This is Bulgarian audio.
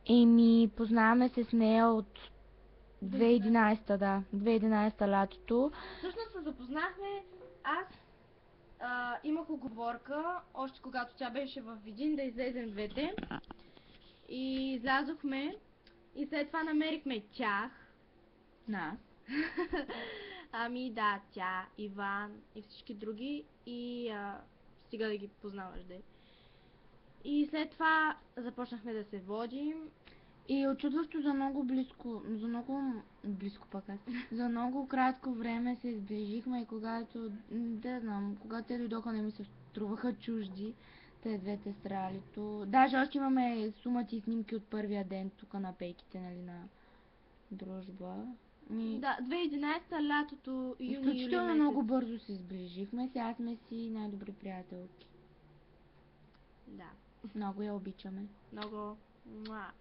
Еми, познаваме се с нея от 2011, да. 2011 лятото. Всъщност се запознахме, аз имах уговорка, още когато тя беше в Видин, да излезем двете. И излязохме и след това намерихме тях. Нас. Ами да, тя, Иван и всички други и стига да ги познаваш, де. И след това започнахме да се водим. И очудващо за много близко пък аз, за много кратко време се сближихме и когато, да знам, когато те дойдоха не ми се струваха чужди, те двете стралито. Даже още имаме сумати снимки от първия ден тук на пейките, нали, на дружба. Да, 2011 лятото, юни, юли Изключително месец. много бързо се сближихме, сега сме си най-добри приятелки. Да, Много я обичаме. много. Муа.